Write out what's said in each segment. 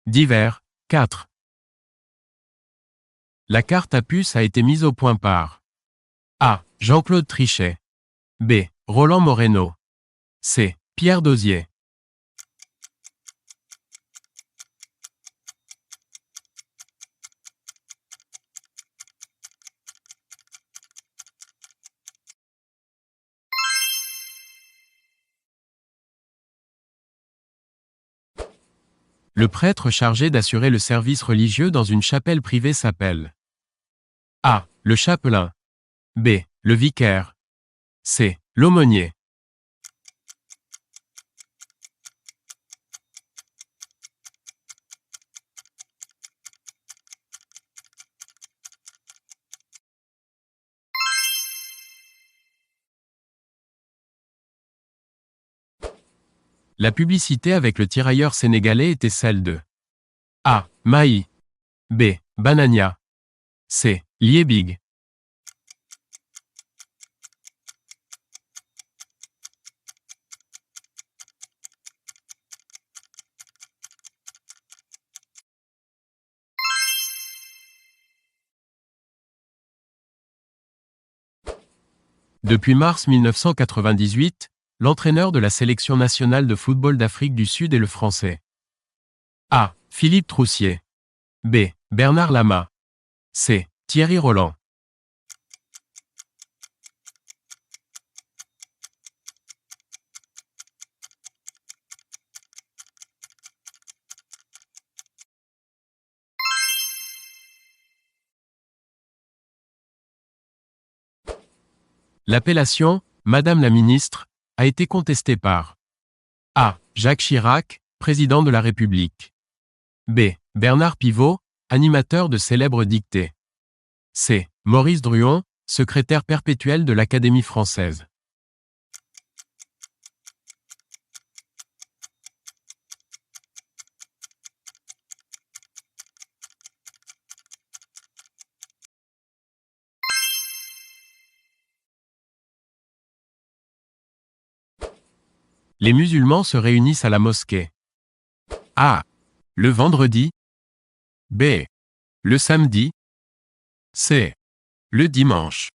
Divers, 4. La carte à puce a été mise au point par A. Jean-Claude Trichet. B. Roland Moreno. C. Pierre Dozier. Le prêtre chargé d'assurer le service religieux dans une chapelle privée s'appelle A. Le chapelain. B. Le vicaire. C. L'aumônier. La publicité avec le tirailleur sénégalais était celle de A. Maï. B. Banania. C. Liebig. Depuis mars 1998, l'entraîneur de la sélection nationale de football d'Afrique du Sud est le Français A. Philippe Troussier. B. Bernard Lama. C. Thierry Roland. L'appellation « Madame la ministre » a été contestée par A. Jacques Chirac, président de la République. B. Bernard Pivot, animateur de célèbres dictées. C. Maurice Druon, secrétaire perpétuel de l'Académie française. Les musulmans se réunissent à la mosquée. A. Le vendredi. B. Le samedi. C. Le dimanche.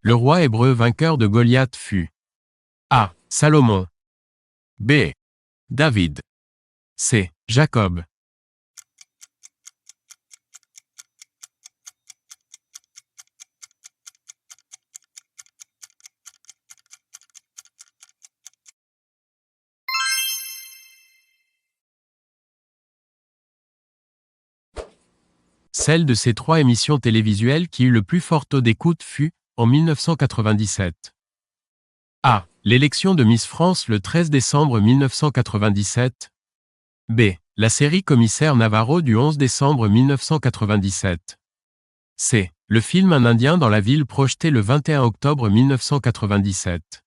Le roi hébreu vainqueur de Goliath fut A. Salomon. B. David. C. Jacob. Celle de ces trois émissions télévisuelles qui eut le plus fort taux d'écoute fut, en 1997. A. L'élection de Miss France le 13 décembre 1997. B. La série Commissaire Navarro du 11 décembre 1997. C. Le film Un Indien dans la ville projeté le 21 octobre 1997.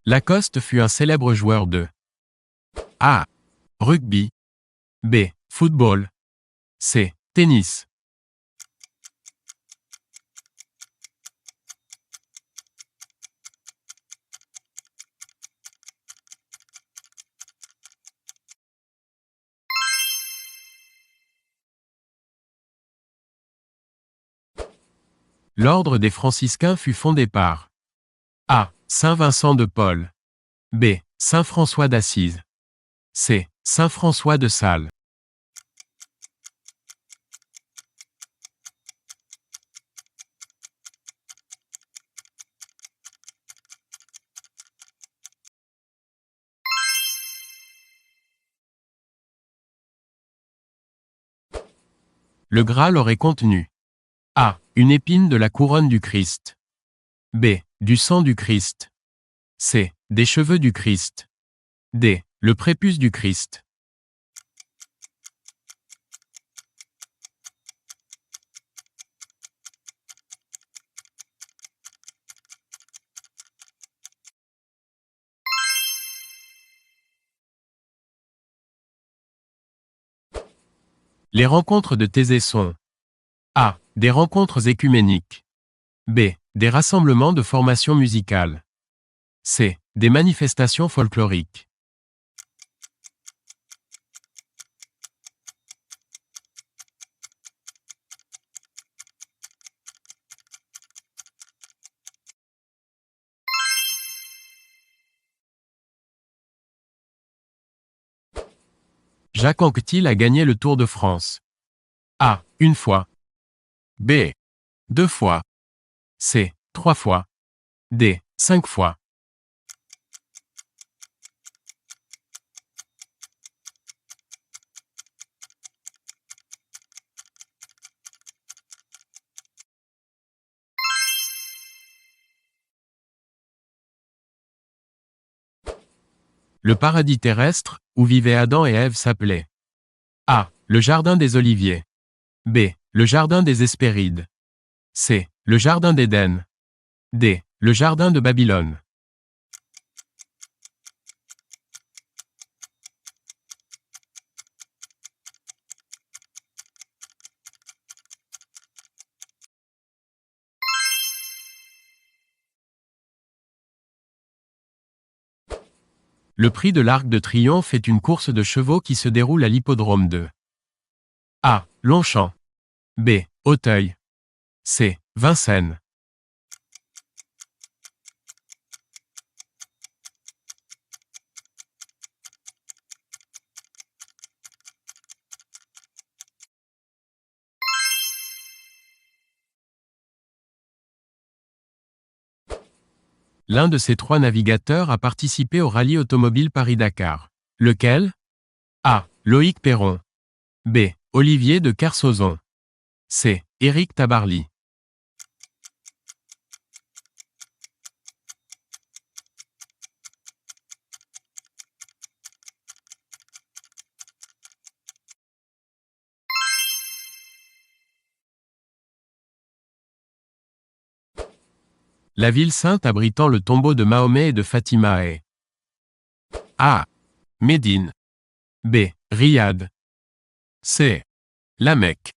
Lacoste fut un célèbre joueur de A. Rugby. B. Football. C. Tennis. L'ordre des franciscains fut fondé par A. Saint Vincent de Paul. B. Saint François d'Assise. C. Saint François de Sales. Le Graal aurait contenu A. Une épine de la couronne du Christ. B. Du sang du Christ. C. Des cheveux du Christ. D. Le prépuce du Christ. Les rencontres de Thésée sont A. Des rencontres écuméniques. B. Des rassemblements de formations musicales. C. Des manifestations folkloriques. Jacques Anquetil a gagné le Tour de France. A. Une fois. B. Deux fois. C. Trois fois. D. Cinq fois. Le paradis terrestre, où vivaient Adam et Ève s'appelait A. Le jardin des Oliviers. B. Le jardin des Hespérides. C. Le jardin d'Éden. D. Le jardin de Babylone. Le prix de l'Arc de Triomphe est une course de chevaux qui se déroule à l'hippodrome de A. Longchamp. B. Auteuil. C. Vincennes. L'un de ces trois navigateurs a participé au rallye automobile Paris-Dakar. Lequel? A. Loïc Perron. B. Olivier de Kersauzon. C. Éric Tabarly. La ville sainte abritant le tombeau de Mahomet et de Fatima est A. Médine. B. Riyad. C. La Mecque.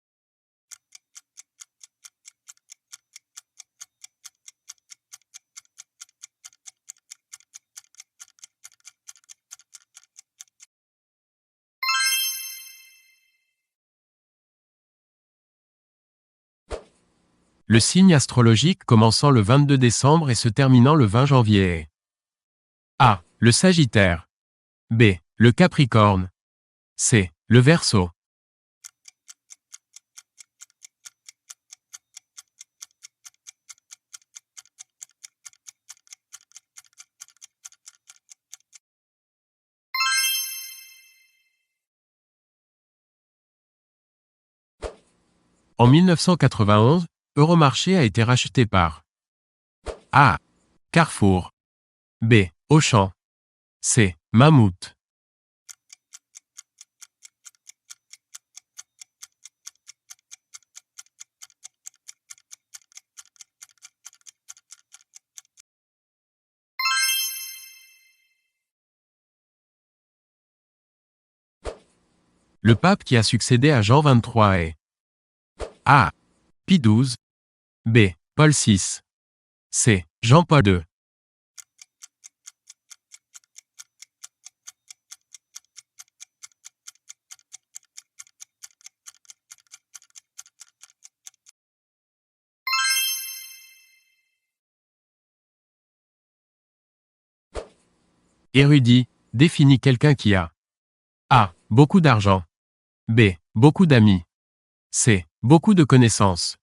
Le signe astrologique commençant le 22 décembre et se terminant le 20 janvier est A. Le Sagittaire. B. Le Capricorne. C. Le Verseau. En 1991, Euromarché a été racheté par A. Carrefour. B. Auchan. C. Mammouth. Le pape qui a succédé à Jean XXIII est A. Pie XII. B. Paul VI. C. Jean-Paul II. Érudit, définit quelqu'un qui a A. Beaucoup d'argent. B. Beaucoup d'amis. C. Beaucoup de connaissances.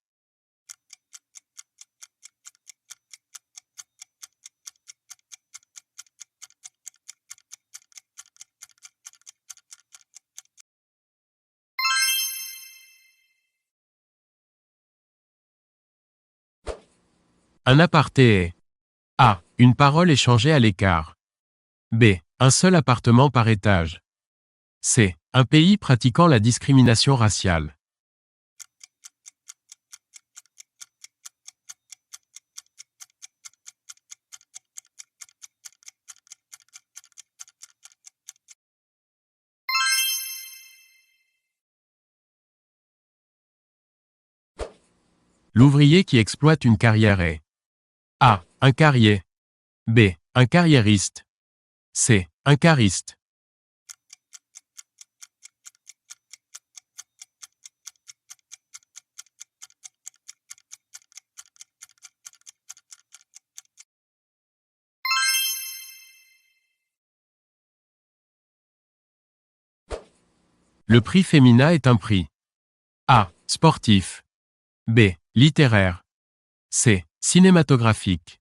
Un aparté est A. Une parole échangée à l'écart. B. Un seul appartement par étage. C. Un pays pratiquant la discrimination raciale. L'ouvrier qui exploite une carrière est A. Un carrier. B. Un carriériste. C. Un cariste. Le prix Femina est un prix A. Sportif. B. Littéraire. C. Cinématographique.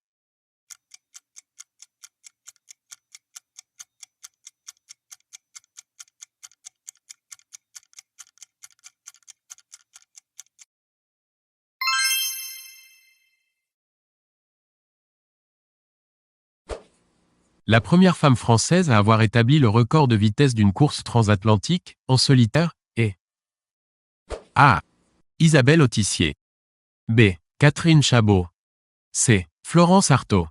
La première femme française à avoir établi le record de vitesse d'une course transatlantique, en solitaire, est A. Isabelle Autissier. B. Catherine Chabot. C. Florence Artaud.